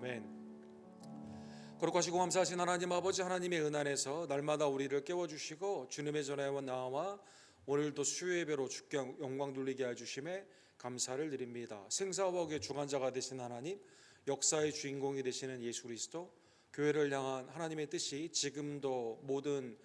아멘. 거룩하시고 감사하신 하나님 아버지, 하나님의 은혜 안에서 날마다 우리를 깨워주시고 주님의 전에 나와 오늘도 수요의 배로 주께 영광 돌리게 해주심에 감사를 드립니다. 생사화복의 주관자가 되신 하나님, 역사의 주인공이 되시는 예수 그리스도, 교회를 향한 하나님의 뜻이 지금도 모든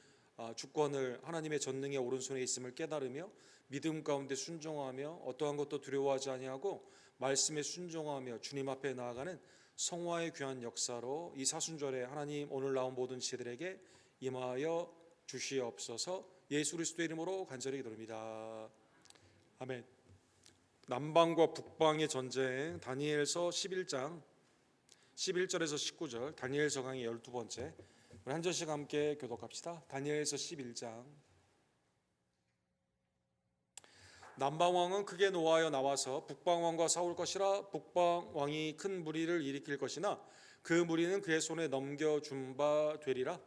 주권을 하나님의 전능의 오른손에 있음을 깨달으며 믿음 가운데 순종하며 어떠한 것도 두려워하지 아니하고 말씀에 순종하며 주님 앞에 나아가는 성화의 귀한 역사로 이 사순절에 하나님 오늘 나온 모든 지혜들에게 임하여 주시옵소서. 예수 그리스도의 이름으로 간절히 기도합니다. 아멘. 남방과 북방의 전쟁, 다니엘서 11장 11절에서 19절, 다니엘서 강의 12번째, 우리 한 절씩 함께 교독합시다. 다니엘서 11장. 남방왕은 크게 노하여 나와서 북방왕과 싸울 것이라. 북방왕이 큰 무리를 일으킬 것이나 그 무리는 그의 손에 넘겨준 바 되리라.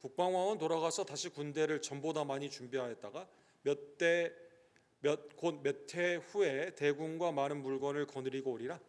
북방왕은 돌아가서 다시 군대를 전보다 많이 준비하였다가 몇 해 후에 대군과 많은 물건을 거느리고 오리라.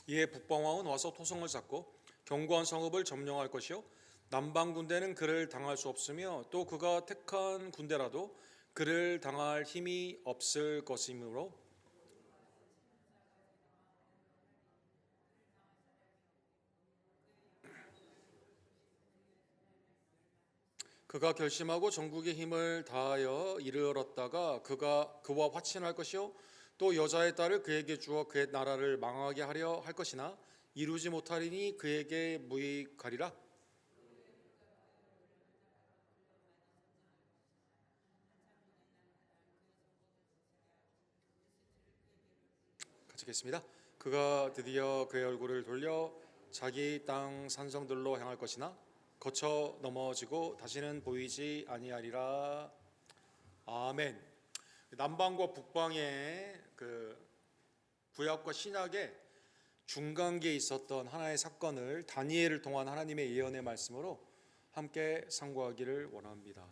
이에 북방왕은 와서 토성을 쌓고 견고한 성읍을 점령할 것이요 남방 군대는 그를 당할 수 없으며 또 그가 택한 군대라도 그를 당할 힘이 없을 것이므로 그가 결심하고 전국의 힘을 다하여 이르렀다가 그와 화친할 것이요 또 여자의 딸을 그에게 주어 그의 나라를 망하게 하려 할 것이나 이루지 못하리니 그에게 무익하리라. 같이 읽겠습니다. 그가 드디어 그의 얼굴을 돌려 자기 땅 산성들로 향할 것이나 거쳐 넘어지고 다시는 보이지 아니하리라. 아멘. 남방과 북방의 그 구약과 신약의 중간기에 있었던 하나의 사건을 다니엘을 통한 하나님의 예언의 말씀으로 함께 상고하기를 원합니다.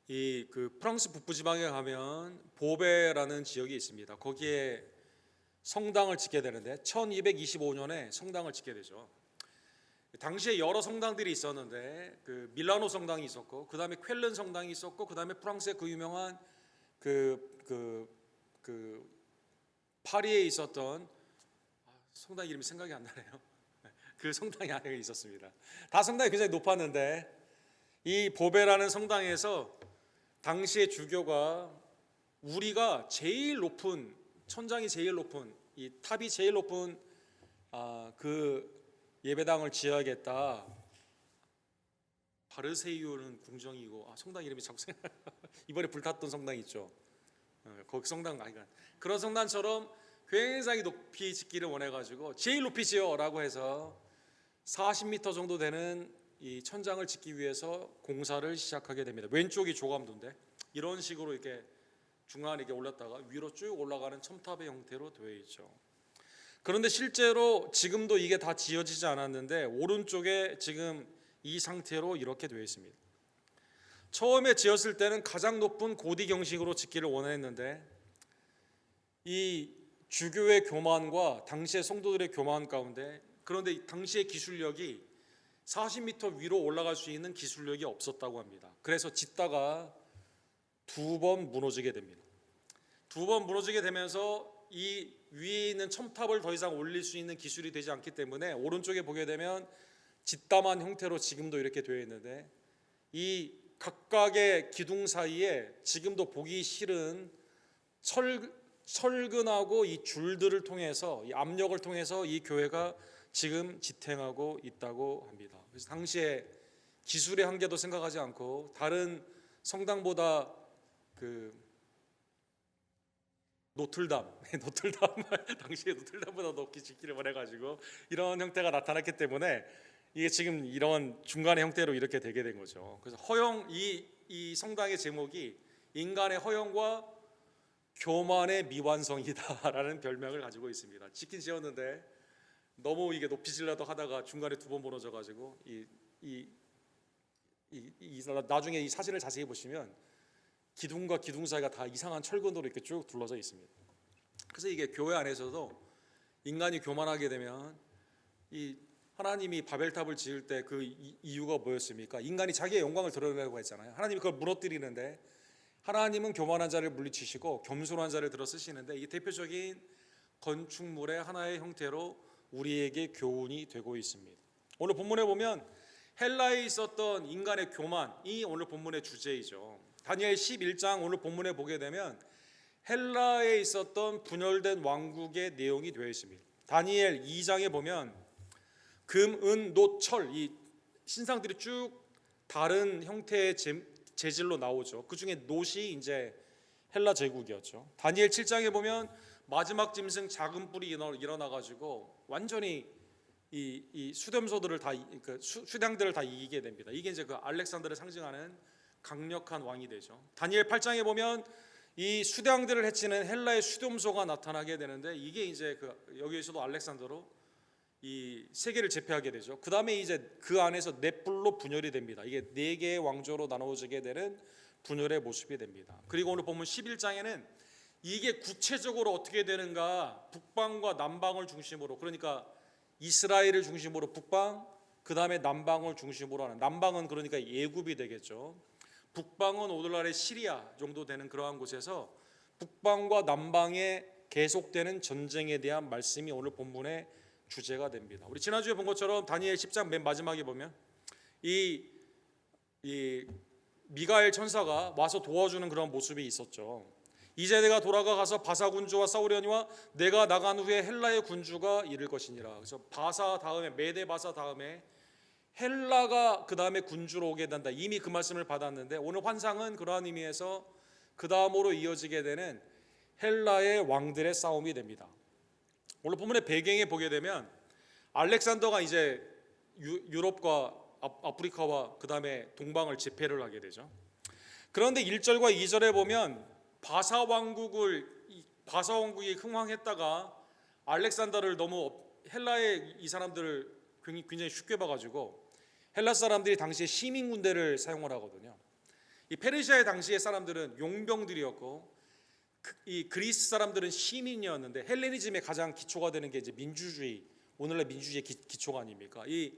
이 프랑스 북부지방에 가면 보베라는 지역이 있습니다. 거기에 성당을 짓게 되는데 1225년에 성당을 짓게 되죠. 당시에 여러 성당들이 있었는데 그 밀라노 성당이 있었고 그 다음에 쾰른 성당이 있었고 그 다음에 프랑스의 그 유명한 파리에 있었던 성당 이름이 생각이 안 나네요. 그 성당이 안에 있었습니다. 다 성당이 굉장히 높았는데 이 보베라는 성당에서 당시의 주교가 우리가 제일 높은 천장이 제일 높은 이 탑이 제일 높은 그 예배당을 지어야겠다. 바르세유는 궁정이고 성당 이름이 자꾸 생각. 이번에 불탔던 성당 있죠. 거기 성당 아니까 그런 성당처럼 굉장히 높이 짓기를 원해가지고 제일 높이 지어라고 해서 40m 정도 되는 이 천장을 짓기 위해서 공사를 시작하게 됩니다. 왼쪽이 조감도인데 이런 식으로 이렇게 중간에 이렇게 올렸다가 위로 쭉 올라가는 첨탑의 형태로 되어 있죠. 그런데 실제로 지금도 이게 다 지어지지 않았는데 오른쪽에 지금 이 상태로 이렇게 되어 있습니다. 처음에 지었을 때는 가장 높은 고디 경식으로 짓기를 원했는데 이 주교의 교만과 당시의 성도들의 교만 가운데 그런데 당시의 기술력이 40m 위로 올라갈 수 있는 기술력이 없었다고 합니다. 그래서 짓다가 두 번 무너지게 됩니다. 두 번 무너지게 되면서 이 위에 있는 첨탑을 더 이상 올릴 수 있는 기술이 되지 않기 때문에 오른쪽에 보게 되면 짓담한 형태로 지금도 이렇게 되어 있는데 이 각각의 기둥 사이에 지금도 보기 싫은 철근하고 이 줄들을 통해서 이 압력을 통해서 이 교회가 지금 지탱하고 있다고 합니다. 그래서 당시에 기술의 한계도 생각하지 않고 다른 성당보다 노틀담 당시에 노틀담보다 높게 짓기를 원해가지고 이런 형태가 나타났기 때문에 이게 지금 이런 중간의 형태로 이렇게 되게 된 거죠. 그래서 허영 이 성당의 제목이 인간의 허영과 교만의 미완성이다라는 별명을 가지고 있습니다. 짓긴 지었는데 너무 이게 높이 질려도 하다가 중간에 두 번 무너져가지고 나중에 이 사진을 자세히 보시면 기둥과 기둥 사이가 다 이상한 철근으로 이렇게 쭉 둘러져 있습니다. 그래서 이게 교회 안에서도 인간이 교만하게 되면 이 하나님이 바벨탑을 지을 때 그 이유가 뭐였습니까? 인간이 자기의 영광을 드러내려고 했잖아요. 하나님이 그걸 무너뜨리는데 하나님은 교만한 자를 물리치시고 겸손한 자를 들어 쓰시는데 이 대표적인 건축물의 하나의 형태로 우리에게 교훈이 되고 있습니다. 오늘 본문에 보면 헬라에 있었던 인간의 교만이 오늘 본문의 주제이죠. 다니엘 11장 오늘 본문에 보게 되면 헬라에 있었던 분열된 왕국의 내용이 되어 있습니다. 다니엘 2장에 보면 금, 은, 노, 철 이 신상들이 쭉 다른 형태의 재질로 나오죠. 그 중에 노시 이제 헬라 제국이었죠. 다니엘 7장에 보면 마지막 짐승 작은 뿔이 일어나 가지고 완전히 이 수렴소들을 다 수량들을 다 이기게 됩니다. 이게 이제 그 알렉산더를 상징하는 강력한 왕이 되죠. 다니엘 8장에 보면 이 수량들을 해치는 헬라의 수렴소가 나타나게 되는데 이게 이제 여기에서도 알렉산더로 이 세계를 제패하게 되죠. 그 다음에 이제 그 안에서 네 뿔로 분열이 됩니다. 이게 네 개의 왕조로 나누어지게 되는 분열의 모습이 됩니다. 그리고 오늘 보면 11장에는 이게 구체적으로 어떻게 되는가 북방과 남방을 중심으로 그러니까 이스라엘을 중심으로 북방 그 다음에 남방을 중심으로 하는 남방은 그러니까 예굽이 되겠죠. 북방은 오늘날의 시리아 정도 되는 그러한 곳에서 북방과 남방에 계속되는 전쟁에 대한 말씀이 오늘 본문의 주제가 됩니다. 우리 지난주에 본 것처럼 다니엘 10장 맨 마지막에 보면 이 미가엘 천사가 와서 도와주는 그런 모습이 있었죠. 이제 내가 돌아가서 바사 군주와 싸우려니와 내가 나간 후에 헬라의 군주가 이를 것이니라. 그래서 바사 다음에 메데 바사 다음에 헬라가 그 다음에 군주로 오게 된다. 이미 그 말씀을 받았는데 오늘 환상은 그러한 의미에서 그 다음으로 이어지게 되는 헬라의 왕들의 싸움이 됩니다. 오늘 본문의 배경에 보게 되면 알렉산더가 이제 유럽과 아프리카와 그 다음에 동방을 제패를 하게 되죠. 그런데 1절과 2절에 보면 바사 왕국이 흥왕했다가 알렉산더를 너무 헬라의 이 사람들을 굉장히 쉽게 봐가지고 헬라 사람들이 당시에 시민 군대를 사용을 하거든요. 이 페르시아의 당시의 사람들은 용병들이었고 이 그리스 사람들은 시민이었는데 헬레니즘의 가장 기초가 되는 게 이제 민주주의, 오늘날 민주주의의 기초가 아닙니까? 이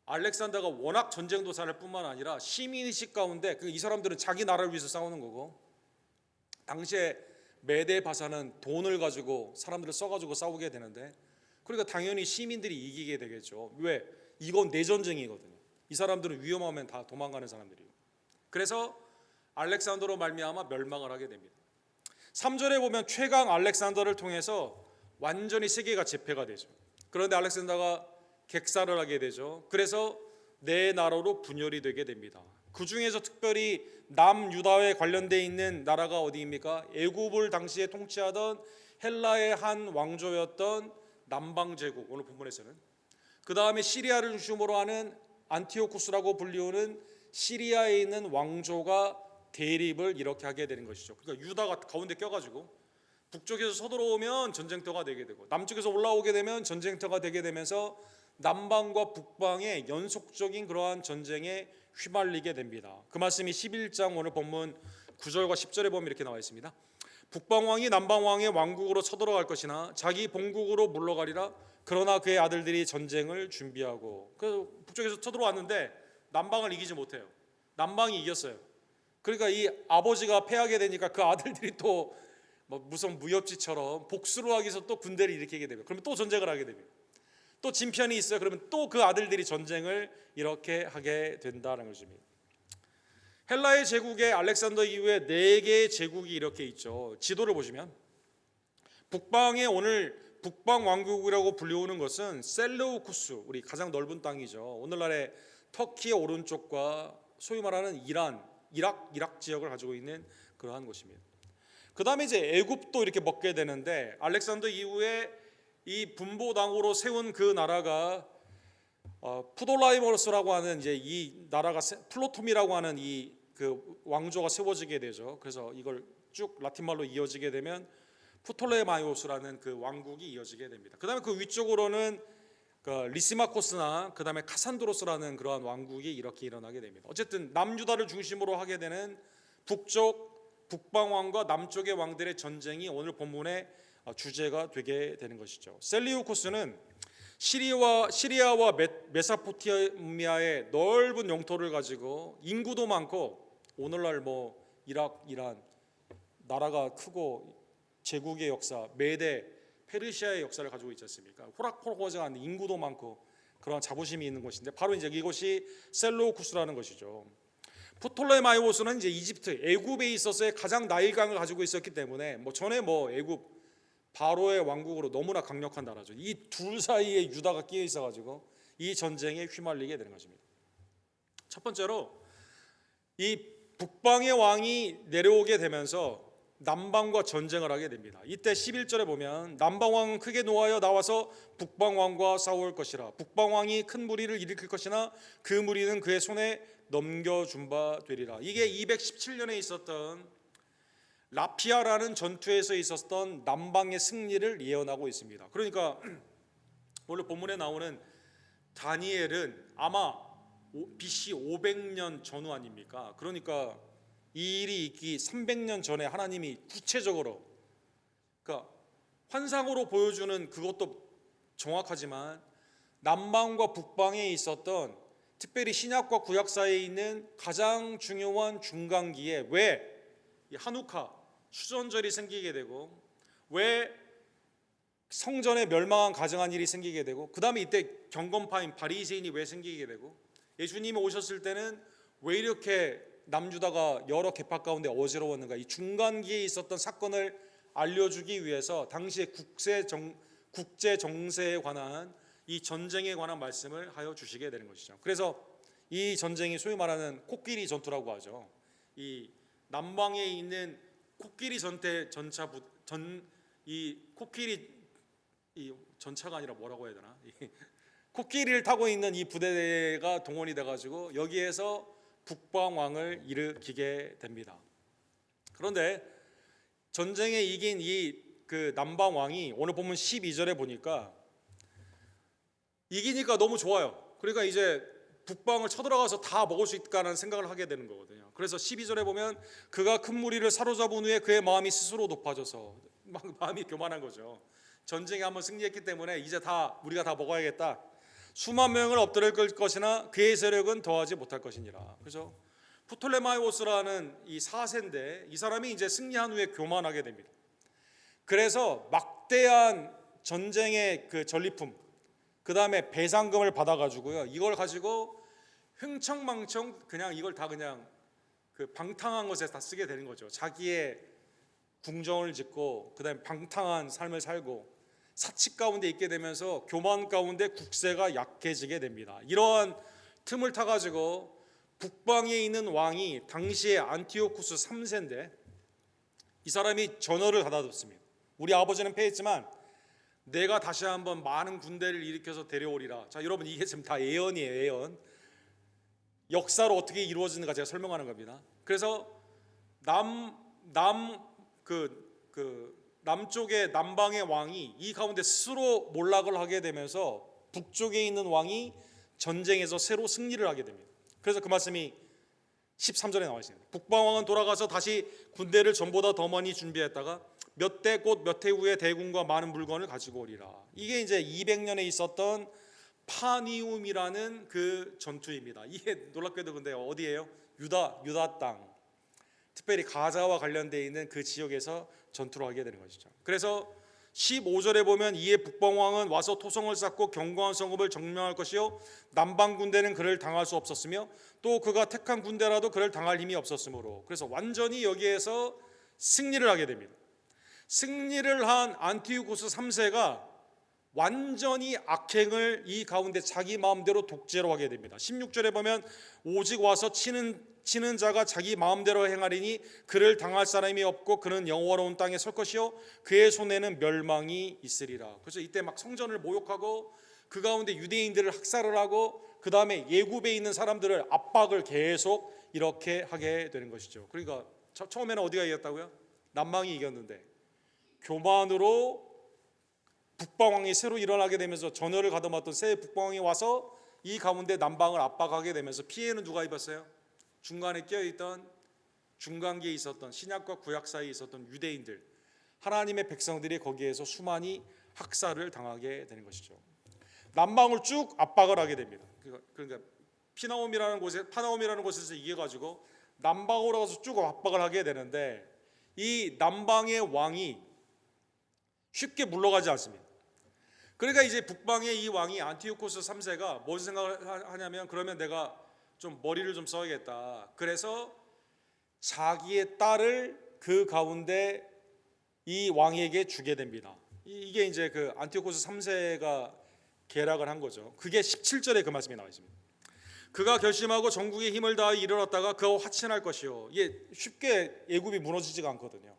알렉산더가 워낙 전쟁도 잘할 뿐만 아니라 시민의식 가운데 이 사람들은 자기 나라를 위해서 싸우는 거고 당시에 메데 바사는 돈을 가지고 사람들을 써가지고 싸우게 되는데 그러니까 당연히 시민들이 이기게 되겠죠. 왜? 이건 내전쟁이거든요. 이 사람들은 위험하면 다 도망가는 사람들이에요. 그래서 알렉산더로 말미암아 멸망을 하게 됩니다. 3절에 보면 최강 알렉산더를 통해서 완전히 세계가 제패가 되죠. 그런데 알렉산더가 객사를 하게 되죠. 그래서 네 나라로 분열이 되게 됩니다. 그 중에서 특별히 남유다에 관련되어 있는 나라가 어디입니까? 애굽을 당시에 통치하던 헬라의 한 왕조였던 남방제국, 오늘 본문에서는 그 다음에 시리아를 중심으로 하는 안티오쿠스라고 불리우는 시리아에 있는 왕조가 대립을 이렇게 하게 되는 것이죠. 그러니까 유다가 가운데 껴가지고 북쪽에서 서들어오면 전쟁터가 되게 되고 남쪽에서 올라오게 되면 전쟁터가 되게 되면서 남방과 북방의 연속적인 그러한 전쟁에 휘말리게 됩니다. 그 말씀이 11장 오늘 본문 9절과 10절에 보면 이렇게 나와 있습니다. 북방왕이 남방왕의 왕국으로 쳐들어갈 것이나 자기 본국으로 물러가리라. 그러나 그의 아들들이 전쟁을 준비하고 그래서 북쪽에서 쳐들어왔는데 남방을 이기지 못해요. 남방이 이겼어요. 그러니까 이 아버지가 패하게 되니까 그 아들들이 또 무슨 무협지처럼 복수를 하기 위해서 또 군대를 일으키게 됩니다. 그러면 또 전쟁을 하게 됩니다. 또 진편이 있어요. 그러면 또 그 아들들이 전쟁을 이렇게 하게 된다는 것입니다. 헬라의 제국에 알렉산더 이후에 4개의 제국이 이렇게 있죠. 지도를 보시면 북방에 오늘 북방 왕국이라고 불리우는 것은 셀루쿠스, 우리 가장 넓은 땅이죠. 오늘날의 터키의 오른쪽과 소위 말하는 이락 지역을 가지고 있는 그러한 곳입니다. 그 다음에 이제 애굽도 이렇게 먹게 되는데 알렉산더 이후에 이 분보당으로 세운 그 나라가 푸돌라이머스라고 하는 이제 이 나라가 플로톰이라고 하는 이 그 왕조가 세워지게 되죠. 그래서 이걸 쭉쭉 라틴 말로 이어지게 되면 프톨레마이오스라는 그 왕국이 이어지게 됩니다. 그다음에 그 위쪽으로는 그 리시마코스나 그다음에 카산드로스라는 그러한 왕국이 이렇게 일어나게 됩니다. 어쨌든 남유다를 중심으로 하게 되는 북방왕과 남쪽의 왕들의 전쟁이 오늘 본문의 주제가 되게 되는 것이죠. 셀리우코스는 시리아와 메소포타미아의 넓은 영토를 가지고 인구도 많고 오늘날 뭐 이라크, 이란 나라가 크고 제국의 역사, 메대, 페르시아의 역사를 가지고 있지 않습니까? 호락호락하지 인구도 많고 그런 자부심이 있는 곳인데 바로 이제 이곳이 셀루쿠스라는 것이죠. 프톨레마이오스는 이제 이집트, 애굽에 있어서의 가장 나일강을 가지고 있었기 때문에 전에 애굽 바로의 왕국으로 너무나 강력한 나라죠. 이 둘 사이에 유다가 끼어 있어가지고 이 전쟁에 휘말리게 되는 것입니다. 첫 번째로 이 북방의 왕이 내려오게 되면서 남방과 전쟁을 하게 됩니다. 이때 11절에 보면 남방왕은 크게 노하여 나와서 북방왕과 싸울 것이라. 북방왕이 큰 무리를 일으킬 것이나 그 무리는 그의 손에 넘겨준 바 되리라. 이게 217년에 있었던 라피아라는 전투에서 있었던 남방의 승리를 예언하고 있습니다. 그러니까 원래 본문에 나오는 다니엘은 아마 BC 500년 전후 아닙니까? 그러니까 이 일이 있기 300년 전에 하나님이 구체적으로 그러니까 환상으로 보여주는 그것도 정확하지만 남방과 북방에 있었던 특별히 신약과 구약 사이에 있는 가장 중요한 중간기에 왜 한우카 수전절이 생기게 되고 왜 성전에 멸망한 가증한 일이 생기게 되고 그 다음에 이때 경건파인 바리새인이 왜 생기게 되고 예수님이 오셨을 때는 왜 이렇게 남유다가 여러 계파 가운데 어지러웠는가 이 중간기에 있었던 사건을 알려주기 위해서 당시의 국제 정세에 관한 이 전쟁에 관한 말씀을 하여 주시게 되는 것이죠. 그래서 이 전쟁이 소위 말하는 코끼리 전투라고 하죠. 이 남방에 있는 코끼리 이 코끼리 이 전차가 아니라 뭐라고 해야 되나? 코끼리를 타고 있는 이 부대가 동원이 돼가지고 여기에서 북방왕을 일으키게 됩니다. 그런데 전쟁에 이긴 이 그 남방왕이 오늘 보면 12절에 보니까 이기니까 너무 좋아요. 그러니까 이제 북방을 쳐들어가서 다 먹을 수 있다는 생각을 하게 되는 거거든요. 그래서 12절에 보면 그가 큰 무리를 사로잡은 후에 그의 마음이 스스로 높아져서 마음이 교만한 거죠. 전쟁에 한번 승리했기 때문에 이제 우리가 다 먹어야겠다. 수만 명을 엎드릴 것이나 그의 세력은 더하지 못할 것이니라. 그래서 프톨레마이오스라는 이 4세인데 이 사람이 이제 승리한 후에 교만하게 됩니다. 그래서 막대한 전쟁의 그 전리품 그 다음에 배상금을 받아가지고요 이걸 가지고 흥청망청 그냥 이걸 다 그냥 그 방탕한 것에 다 쓰게 되는 거죠. 자기의 궁정을 짓고 그 다음에 방탕한 삶을 살고 사치 가운데 있게 되면서 교만 가운데 국세가 약해지게 됩니다. 이러한 틈을 타가지고 북방에 있는 왕이 당시에 안티오쿠스 3세인데 이 사람이 전어를 받아뒀습니다. 우리 아버지는 패했지만 내가 다시 한번 많은 군대를 일으켜서 데려오리라. 자, 여러분 이게 지금 다 예언이에요. 예언. 역사로 어떻게 이루어지는가 제가 설명하는 겁니다. 그래서 남쪽의 남방의 왕이 이 가운데 스스로 몰락을 하게 되면서 북쪽에 있는 왕이 전쟁에서 새로 승리를 하게 됩니다. 그래서 그 말씀이 13절에 나와 있습니다. 북방 왕은 돌아가서 다시 군대를 전보다 더 많이 준비했다가 몇 대 곧 몇 해 후에 대군과 많은 물건을 가지고 오리라. 이게 이제 200년에 있었던 파니움이라는 그 전투입니다. 이게 놀랍게도 근데 어디예요? 유다 땅, 특별히 가자와 관련되어 있는 그 지역에서 전투를 하게 되는 것이죠. 그래서 15절에 보면 이에 북방왕은 와서 토성을 쌓고 견고한 성읍을 점령할 것이요 남방 군대는 그를 당할 수 없었으며 또 그가 택한 군대라도 그를 당할 힘이 없었으므로 그래서 완전히 여기에서 승리를 하게 됩니다. 승리를 한 안티오쿠스 3세가 완전히 악행을 이 가운데 자기 마음대로 독재로 하게 됩니다. 16절에 보면 오직 와서 치는 자가 자기 마음대로 행하리니 그를 당할 사람이 없고 그는 영원로운 땅에 설 것이요 그의 손에는 멸망이 있으리라. 그래서 이때 막 성전을 모욕하고 그 가운데 유대인들을 학살을 하고 그 다음에 예굽에 있는 사람들을 압박을 계속 이렇게 하게 되는 것이죠. 그러니까 처음에는 어디가 이겼다고요? 남방이 이겼는데 교만으로 북방왕이 새로 일어나게 되면서 전열을 가다듬었던 새 북방왕이 와서 이 가운데 남방을 압박하게 되면서 피해는 누가 입었어요? 중간에 껴있던 중간기에 있었던 신약과 구약 사이에 있었던 유대인들, 하나님의 백성들이 거기에서 수많이 학살을 당하게 되는 것이죠. 남방을 쭉 압박을 하게 됩니다. 그러니까 파나움이라는 곳에서 이겨가지고 남방으로 가서 쭉 압박을 하게 되는데 이 남방의 왕이 쉽게 물러가지 않습니다. 그러니까 이제 북방의 이 왕이 안티오코스 3세가 무슨 생각을 하냐면 그러면 내가 좀 머리를 좀 써야겠다. 그래서 자기의 딸을 그 가운데 이 왕에게 주게 됩니다. 이게 이제 그 안티오코스 3세가 계략을 한 거죠. 그게 17절에 그 말씀이 나와 있습니다. 그가 결심하고 전국의 힘을 다하여 이르렀다가 그와 화친할 것이요. 이게 쉽게 애굽이 무너지지가 않거든요.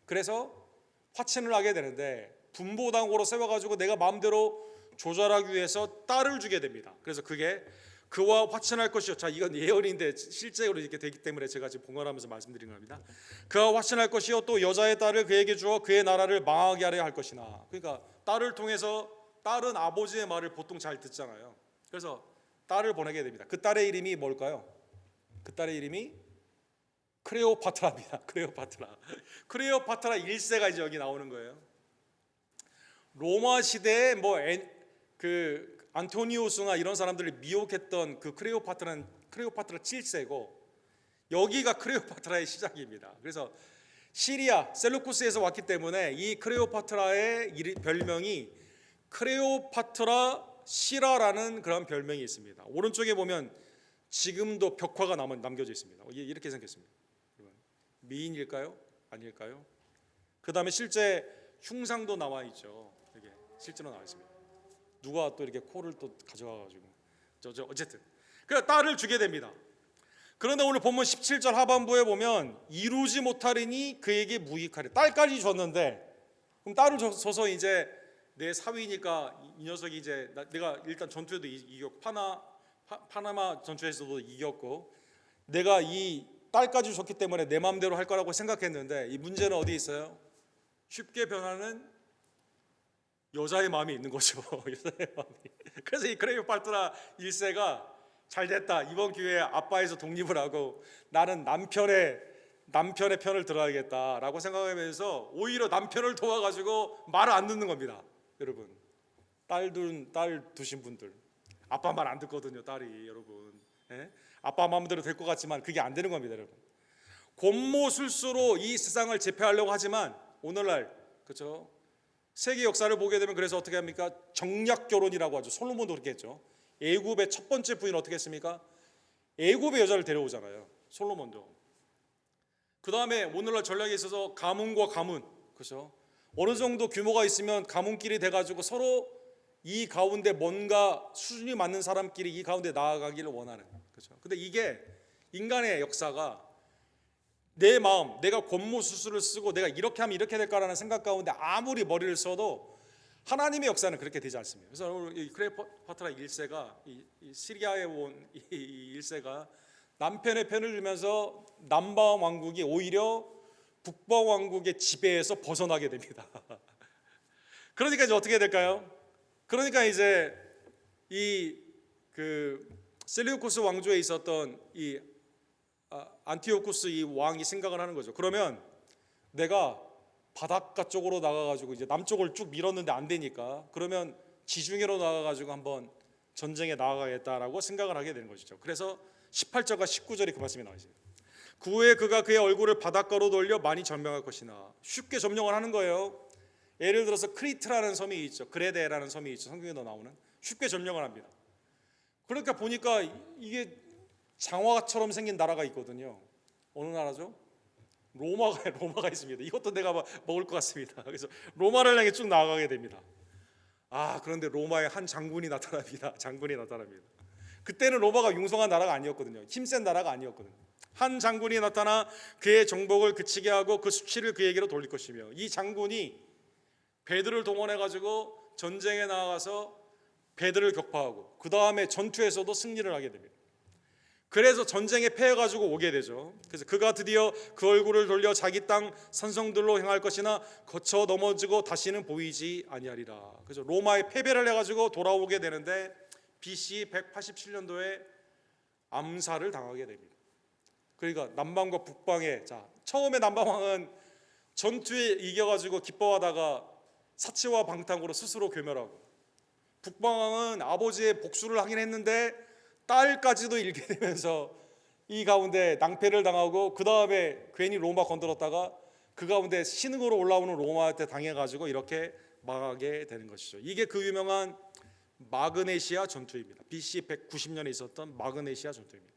그래서 화친을 하게 되는데 분보당으로 세워가지고 내가 마음대로 조절하기 위해서 딸을 주게 됩니다. 그래서 그게 그와 화친할 것이요. 자, 이건 예언인데 실제로 이렇게 되기 때문에 제가 지금 봉헌하면서 말씀드리는 겁니다. 그와 화친할 것이요. 또 여자의 딸을 그에게 주어 그의 나라를 망하게 하려 할 것이나. 그러니까 딸을 통해서 딸은 아버지의 말을 보통 잘 듣잖아요. 그래서 딸을 보내게 됩니다. 그 딸의 이름이 뭘까요? 그 딸의 이름이 크레오파트라입니다. 크레오파트라 1세가 이제 여기 나오는 거예요. 로마 시대에 그 안토니우스나 이런 사람들을 미혹했던 그 크레오파트라 7세고 여기가 크레오파트라의 시작입니다. 그래서 시리아 셀루쿠스에서 왔기 때문에 이 크레오파트라의 별명이 크레오파트라 시라라는 그런 별명이 있습니다. 오른쪽에 보면 지금도 벽화가 남겨져 있습니다. 이렇게 생겼습니다. 미인일까요? 아닐까요? 그 다음에 실제 흉상도 나와 있죠. 이게 실제로 나와 있습니다. 누가 또 이렇게 코를 또 가져가가지고 어쨌든 그래서 딸을 주게 됩니다. 그런데 오늘 본문 17절 하반부에 보면 이루지 못하리니 그에게 무익하리. 딸까지 줬는데 그럼 딸을 줘서 이제 내 사위니까 이 녀석이 이제 내가 일단 전투에도 이겼고 파나마 전투에서도 이겼고 내가 이 딸까지 줬기 때문에 내 마음대로 할 거라고 생각했는데 이 문제는 어디 있어요? 쉽게 변하는 여자의 마음이 있는 거죠. 여자의 마음이. 그래서 이 크레오파트라 1세가 잘 됐다. 이번 기회에 아빠에서 독립을 하고 나는 남편의 편을 들어야겠다라고 생각하면서 오히려 남편을 도와가지고 말을 안 듣는 겁니다. 여러분, 딸 두신 분들 아빠 말 안 듣거든요. 딸이 여러분. 예? 아빠 마음대로 될 것 같지만 그게 안 되는 겁니다. 여러분. 곤모술수로 이 세상을 제패하려고 하지만 오늘날 그렇죠. 세계 역사를 보게 되면 그래서 어떻게 합니까? 정략 결혼이라고 하죠. 솔로몬도 그렇게 했죠. 애굽의 첫 번째 부인 어떻게 했습니까? 애굽의 여자를 데려오잖아요. 솔로몬도. 그 다음에 오늘날 전략에 있어서 가문과 가문, 그렇죠? 어느 정도 규모가 있으면 가문끼리 돼가지고 서로 이 가운데 뭔가 수준이 맞는 사람끼리 이 가운데 나아가기를 원하는, 그렇죠? 근데 이게 인간의 역사가 내 마음, 내가 권모수술을 쓰고 내가 이렇게 하면 이렇게 될까라는 생각 가운데 아무리 머리를 써도 하나님의 역사는 그렇게 되지 않습니다. 그래서 오늘 이 크레오파트라 1세가 이 시리아에 온 이 1세가 남편의 편을 들면서 남방 왕국이 오히려 북방 왕국의 지배에서 벗어나게 됩니다. 그러니까 이제 어떻게 될까요? 그러니까 이제 이 그 셀루코스 왕조에 있었던 이 안티오쿠스 이 왕이 생각을 하는 거죠. 그러면 내가 바닷가 쪽으로 나가가지고 이제 남쪽을 쭉 밀었는데 안 되니까 그러면 지중해로 나가가지고 한번 전쟁에 나가겠다라고 생각을 하게 되는 것이죠. 그래서 18절과 19절에 그 말씀이 나와 있습니다. 그 후에 그가 그의 얼굴을 바닷가로 돌려 많이 점령할 것이나 쉽게 점령을 하는 거예요. 예를 들어서 크리트라는 섬이 있죠. 그레데라는 섬이 있죠. 성경에도 나오는 쉽게 점령을 합니다. 그러니까 보니까 이게 장화처럼 생긴 나라가 있거든요. 어느 나라죠? 로마가 있습니다. 이것도 내가 먹을 것 같습니다. 그래서 로마를 향해 쭉 나아가게 됩니다. 그런데 로마에 한 장군이 나타납니다. 그때는 로마가 융성한 나라가 아니었거든요. 힘센 나라가 아니었거든요. 한 장군이 나타나 그의 정복을 그치게 하고 그 수치를 그에게로 돌릴 것이며 이 장군이 배들을 동원해 가지고 전쟁에 나가서 배들을 격파하고 그 다음에 전투에서도 승리를 하게 됩니다. 그래서 전쟁에 패해가지고 오게 되죠. 그래서 그가 드디어 그 얼굴을 돌려 자기 땅 산성들로 향할 것이나 거쳐 넘어지고 다시는 보이지 아니하리라. 그래서 로마에 패배를 해가지고 돌아오게 되는데 BC 187년도에 암살을 당하게 됩니다. 그러니까 남방과 북방에, 자, 처음에 남방왕은 전투에 이겨가지고 기뻐하다가 사치와 방탕으로 스스로 괴멸하고, 북방왕은 아버지의 복수를 하긴 했는데 딸까지도 잃게 되면서 이 가운데 낭패를 당하고, 그 다음에 괜히 로마 건드렸다가 그 가운데 신흥으로 올라오는 로마한테 당해가지고 이렇게 망하게 되는 것이죠. 이게 그 유명한 마그네시아 전투입니다. BC 190년에 있었던 마그네시아 전투입니다.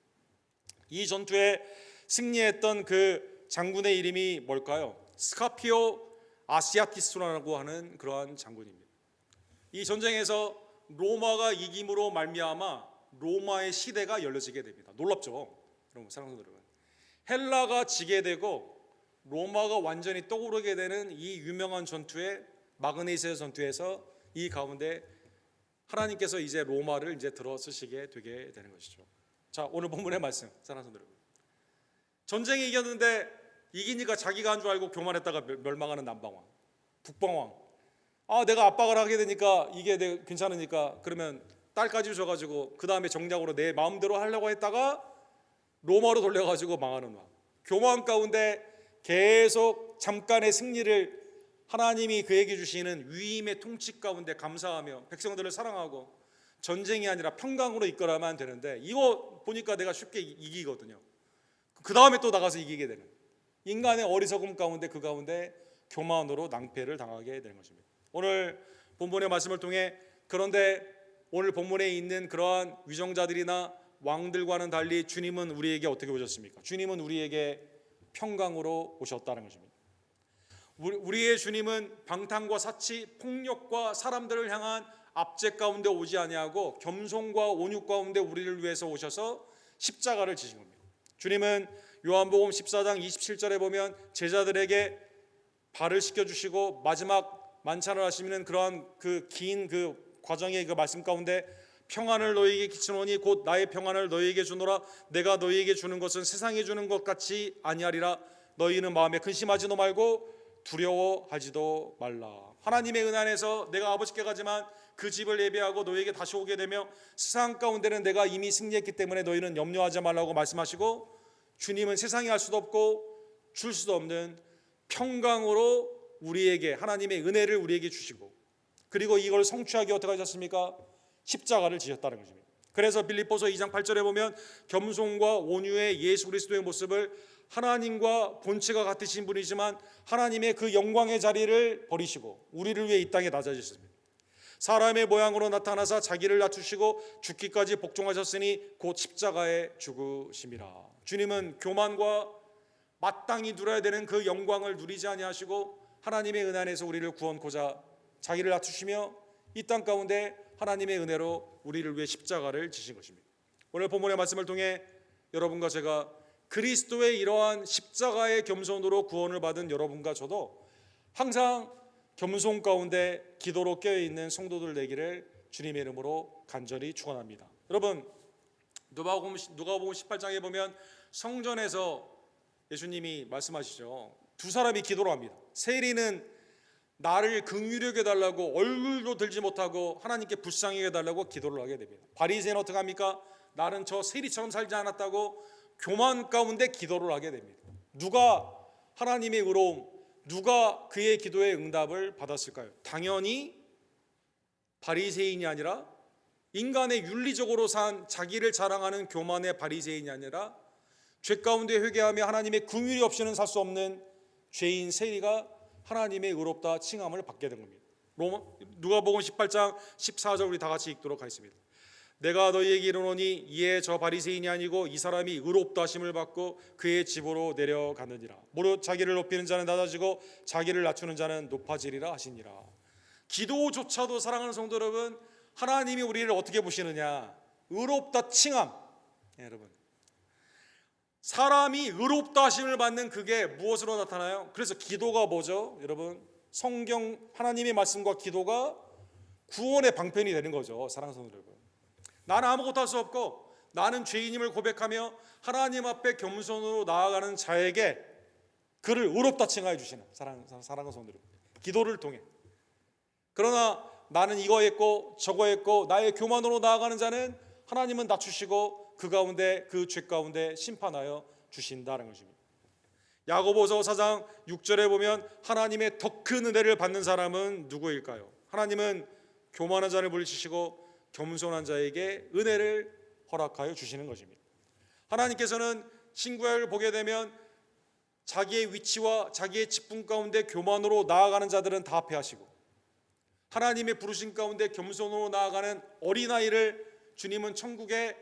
이 전투에 승리했던 그 장군의 이름이 뭘까요? 스카피오 아시아티스라고 하는 그러한 장군입니다. 이 전쟁에서 로마가 이김으로 말미암아 로마의 시대가 열려지게 됩니다. 놀랍죠? 여러분, 사랑하는 여러분, 헬라가 지게 되고 로마가 완전히 떠오르게 되는 이 유명한 전투에, 마그네시아 전투에서 이 가운데 하나님께서 이제 로마를 이제 들어서시게 되게 되는 것이죠. 자, 오늘 본문의 말씀, 사랑하는 여러분, 전쟁에 이겼는데 이기니까 자기가 한 줄 알고 교만했다가 멸망하는 남방왕, 북방왕. 내가 압박을 하게 되니까 이게 괜찮으니까 그러면 딸까지 줘가지고 그 다음에 정략으로 내 마음대로 하려고 했다가 로마로 돌려가지고 망하는 왕. 교만 가운데 계속 잠깐의 승리를 하나님이 그에게 주시는 위임의 통치 가운데 감사하며 백성들을 사랑하고 전쟁이 아니라 평강으로 이끌어야만 되는데, 이거 보니까 내가 쉽게 이기거든요. 그 다음에 또 나가서 이기게 되는 인간의 어리석음 가운데, 그 가운데 교만으로 낭패를 당하게 되는 것입니다. 오늘 본문의 말씀을 통해, 그런데 오늘 본문에 있는 그러한 위정자들이나 왕들과는 달리 주님은 우리에게 어떻게 오셨습니까? 주님은 우리에게 평강으로 오셨다는 것입니다. 우리의 주님은 방탕과 사치, 폭력과 사람들을 향한 압제 가운데 오지 아니하고 겸손과 온유 가운데 우리를 위해서 오셔서 십자가를 지신 겁니다. 주님은 요한복음 14장 27절에 보면 제자들에게 발을 씻겨주시고 마지막 만찬을 하시는 그러한 그 긴 그 과정의 그 말씀 가운데, 평안을 너희에게 끼치노니 곧 나의 평안을 너희에게 주노라. 내가 너희에게 주는 것은 세상에 주는 것 같이 아니하리라. 너희는 마음에 근심하지도 말고 두려워하지도 말라. 하나님의 은혜 안에서 내가 아버지께 가지만 그 집을 예배하고 너희에게 다시 오게 되며 세상 가운데는 내가 이미 승리했기 때문에 너희는 염려하지 말라고 말씀하시고, 주님은 세상이 할 수도 없고 줄 수도 없는 평강으로 우리에게 하나님의 은혜를 우리에게 주시고, 그리고 이걸 성취하기 어떻게 하셨습니까? 십자가를 지셨다는 것입니다. 그래서 빌립보서 2장 8절에 보면 겸손과 온유의 예수 그리스도의 모습을, 하나님과 본체가 같으신 분이지만 하나님의 그 영광의 자리를 버리시고 우리를 위해 이 땅에 낮아지셨습니다. 사람의 모양으로 나타나사 자기를 낮추시고 죽기까지 복종하셨으니 곧 십자가에 죽으심이라. 주님은 교만과 마땅히 누려야 되는 그 영광을 누리지 아니하시고 하나님의 은혜 안에서 우리를 구원코자 자기를 낮추시며 이 땅 가운데 하나님의 은혜로 우리를 위해 십자가를 지신 것입니다. 오늘 본문의 말씀을 통해 여러분과 제가 그리스도의 이러한 십자가의 겸손으로 구원을 받은 여러분과 저도 항상 겸손 가운데 기도로 깨어있는 성도들 되기를 주님의 이름으로 간절히 축원합니다. 여러분, 누가복음 18장에 보면 성전에서 예수님이 말씀하시죠. 두 사람이 기도를 합니다. 세리는 나를 긍휼히 여겨달라고 얼굴도 들지 못하고 하나님께 불쌍히 여겨달라고 기도를 하게 됩니다. 바리새인은 어떻게 합니까? 나는 저 세리처럼 살지 않았다고 교만 가운데 기도를 하게 됩니다. 누가 하나님의 의로움, 누가 그의 기도의 응답을 받았을까요? 당연히 바리새인이 아니라, 인간의 윤리적으로 산 자기를 자랑하는 교만의 바리새인이 아니라 죄 가운데 회개하며 하나님의 긍휼이 없이는 살 수 없는 죄인 세리가 하나님의 의롭다 칭함을 받게 된 겁니다. 누가복음 18장 14절 우리 다 같이 읽도록 하겠습니다. 내가 너희에게 이르노니 이에 저 바리새인이 아니고 이 사람이 의롭다 하심을 받고 그의 집으로 내려가느니라. 무릇 자기를 높이는 자는 낮아지고 자기를 낮추는 자는 높아지리라 하시니라. 기도조차도, 사랑하는 성도 여러분, 하나님이 우리를 어떻게 보시느냐? 의롭다 칭함. 여러분, 사람이 의롭다 하심을 받는 그게 무엇으로 나타나요? 그래서 기도가 뭐죠? 여러분, 성경 하나님의 말씀과 기도가 구원의 방편이 되는 거죠. 사랑하는 성도 여러분, 나는 아무것도 할 수 없고 나는 죄인임을 고백하며 하나님 앞에 겸손으로 나아가는 자에게 그를 의롭다 칭하여 주시는 사랑하는 성도들, 기도를 통해. 그러나 나는 이거 했고 저거 했고 나의 교만으로 나아가는 자는 하나님은 낮추시고 그 가운데 그 죄 가운데 심판하여 주신다는 것입니다. 야고보서 4장 6절에 보면 하나님의 더 큰 은혜를 받는 사람은 누구일까요? 하나님은 교만한 자를 물리치시고 겸손한 자에게 은혜를 허락하여 주시는 것입니다. 하나님께서는 신구약을 보게 되면 자기의 위치와 자기의 직분 가운데 교만으로 나아가는 자들은 다 패하시고 하나님의 부르신 가운데 겸손으로 나아가는 어린아이를 주님은 천국의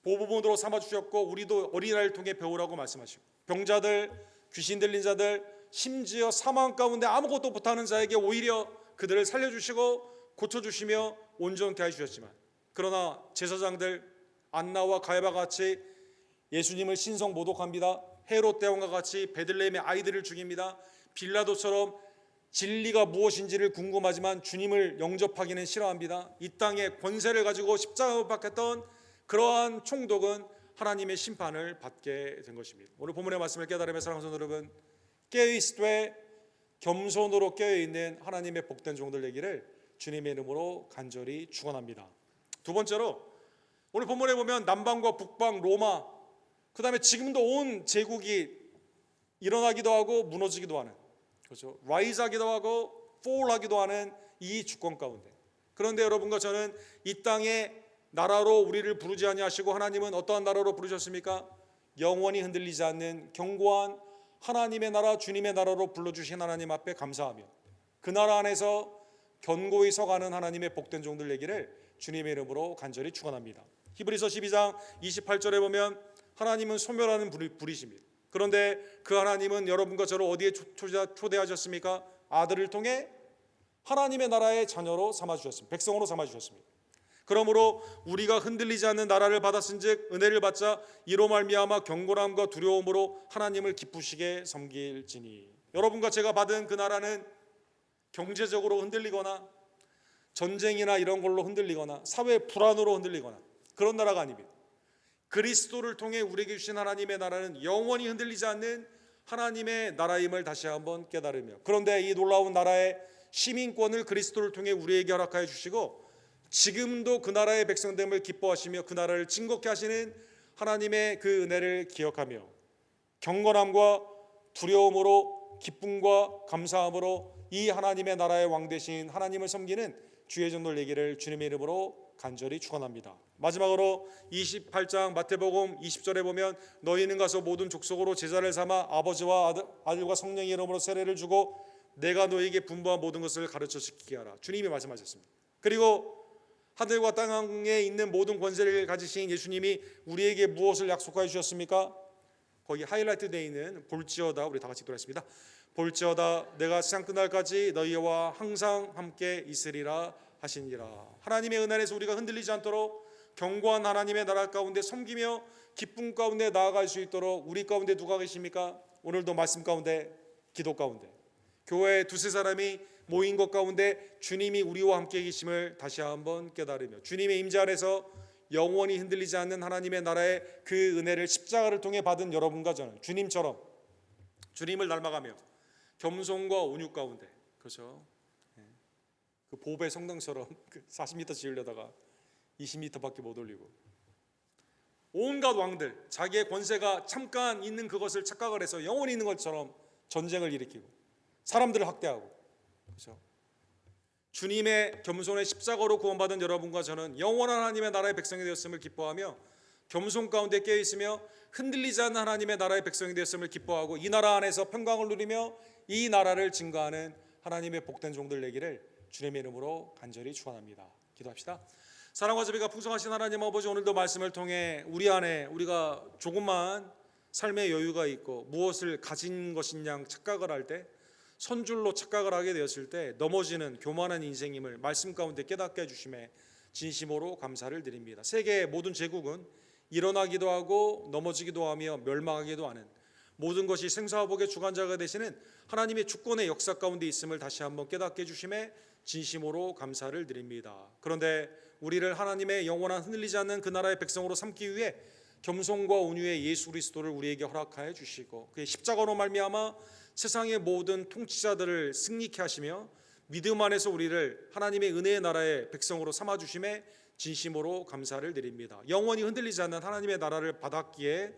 보보본으로 삼아주셨고 우리도 어린아이를 통해 배우라고 말씀하시고 병자들, 귀신 들린 자들, 심지어 사망 가운데 아무것도 못하는 자에게 오히려 그들을 살려주시고 고쳐주시며 온전케 해주셨지만 그러나 제사장들 안나와 가야바 같이 예수님을 신성 모독합니다. 헤롯 대왕과 같이 베들레헴의 아이들을 죽입니다. 빌라도처럼 진리가 무엇인지를 궁금하지만 주님을 영접하기는 싫어합니다. 이 땅의 권세를 가지고 십자가를 박혔던 그러한 총독은 하나님의 심판을 받게 된 것입니다. 오늘 본문의 말씀을 깨달으며 사랑하는 성도 여러분, 깨어있되 겸손으로 깨어있는 하나님의 복된 종들 되기를 주님의 이름으로 간절히 축원합니다. 두 번째로 오늘 본문에 보면 남방과 북방 로마, 그 다음에 지금도 온 제국이 일어나기도 하고 무너지기도 하는, 그렇죠, 라이즈하기도 하고 폴하기도 하는 이 주권 가운데, 그런데 여러분과 저는 이 땅에 나라로 우리를 부르지 아니하시고 하나님은 어떠한 나라로 부르셨습니까? 영원히 흔들리지 않는 견고한 하나님의 나라, 주님의 나라로 불러주신 하나님 앞에 감사하며 그 나라 안에서 견고히 서가는 하나님의 복된 종들 되기를 주님의 이름으로 간절히 축원합니다. 히브리서 12장 28절에 보면 하나님은 소멸하는 불이십니다. 그런데 그 하나님은 여러분과 저를 어디에 초대하셨습니까? 아들을 통해 하나님의 나라의 자녀로 삼아주셨습니다. 백성으로 삼아주셨습니다. 그러므로 우리가 흔들리지 않는 나라를 받았은즉 은혜를 받자 이로 말미암아 경건함과 두려움으로 하나님을 기쁘시게 섬길지니. 여러분과 제가 받은 그 나라는 경제적으로 흔들리거나 전쟁이나 이런 걸로 흔들리거나 사회 불안으로 흔들리거나 그런 나라가 아닙니다. 그리스도를 통해 우리에게 주신 하나님의 나라는 영원히 흔들리지 않는 하나님의 나라임을 다시 한번 깨달으며, 그런데 이 놀라운 나라의 시민권을 그리스도를 통해 우리에게 허락하여 주시고 지금도 그 나라의 백성됨을 기뻐하시며 그 나라를 증거케 하시는 하나님의 그 은혜를 기억하며 경건함과 두려움으로 기쁨과 감사함으로 이 하나님의 나라의 왕 되신 하나님을 섬기는 주의 종들 되기를 주님의 이름으로 간절히 축원합니다. 마지막으로 28장 마태복음 20절에 보면 너희는 가서 모든 족속으로 제자를 삼아 아버지와 아들과 성령의 이름으로 세례를 주고 내가 너희에게 분부한 모든 것을 가르쳐 지키게 하라. 주님이 말씀하셨습니다. 그리고 하늘과 땅에 있는 모든 권세를 가지신 예수님이 우리에게 무엇을 약속하여 주셨습니까? 거기 하이라이트 되어 있는 볼지어다, 우리 다 같이 읽도록하겠습니다. 볼지어다 내가 세상 끝날까지 너희와 항상 함께 있으리라 하시니라. 하나님의 은혜 안에서 우리가 흔들리지 않도록 견고한 하나님의 나라 가운데 섬기며 기쁨 가운데 나아갈 수 있도록 우리 가운데 누가 계십니까? 오늘도 말씀 가운데, 기도 가운데, 교회에 두세 사람이 모인 것 가운데 주님이 우리와 함께 계심을 다시 한번 깨달으며 주님의 임재 안에서 영원히 흔들리지 않는 하나님의 나라의 그 은혜를 십자가를 통해 받은 여러분과 저는 주님처럼 주님을 닮아가며 겸손과 온유 가운데, 그렇죠, 그 보배 성당처럼 40m 지으려다가 20m밖에 못 올리고 온갖 왕들 자기의 권세가 잠깐 있는 그것을 착각을 해서 영원히 있는 것처럼 전쟁을 일으키고 사람들을 학대하고, 그렇죠, 주님의 겸손의 십자가로 구원받은 여러분과 저는 영원한 하나님의 나라의 백성이 되었음을 기뻐하며 겸손 가운데 깨어있으며 흔들리지 않는 하나님의 나라의 백성이 되었음을 기뻐하고 이 나라 안에서 평강을 누리며 이 나라를 증거하는 하나님의 복된 종들 되기를 주님의 이름으로 간절히 축원합니다. 기도합시다. 사랑과 자비가 풍성하신 하나님 아버지, 오늘도 말씀을 통해 우리 안에 우리가 조금만 삶의 여유가 있고 무엇을 가진 것인 양 착각을 할 때, 선줄로 착각을 하게 되었을 때 넘어지는 교만한 인생임을 말씀 가운데 깨닫게 해주심에 진심으로 감사를 드립니다. 세계의 모든 제국은 일어나기도 하고 넘어지기도 하며 멸망하기도 하는 모든 것이 생사화복의 주관자가 되시는 하나님의 주권의 역사 가운데 있음을 다시 한번 깨닫게 해주심에 진심으로 감사를 드립니다. 그런데 우리를 하나님의 영원한 흔들리지 않는 그 나라의 백성으로 삼기 위해 겸손과 온유의 예수 그리스도를 우리에게 허락하여 주시고 그의 십자가로 말미암아 세상의 모든 통치자들을 승리케 하시며 믿음 안에서 우리를 하나님의 은혜의 나라의 백성으로 삼아 주심에 진심으로 감사를 드립니다. 영원히 흔들리지 않는 하나님의 나라를 받았기에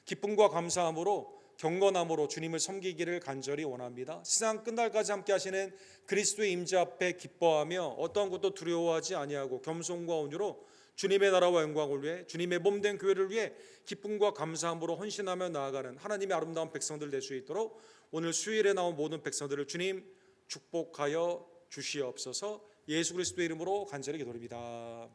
기쁨과 감사함으로 경건함으로 주님을 섬기기를 간절히 원합니다. 세상 끝날까지 함께 하시는 그리스도의 임재 앞에 기뻐하며 어떠한 것도 두려워하지 아니하고 겸손과 온유로 주님의 나라와 영광을 위해 주님의 몸된 교회를 위해 기쁨과 감사함으로 헌신하며 나아가는 하나님의 아름다운 백성들 될 수 있도록 오늘 수요일에 나온 모든 백성들을 주님 축복하여 주시옵소서. 예수 그리스도의 이름으로 간절히 기도드립니다.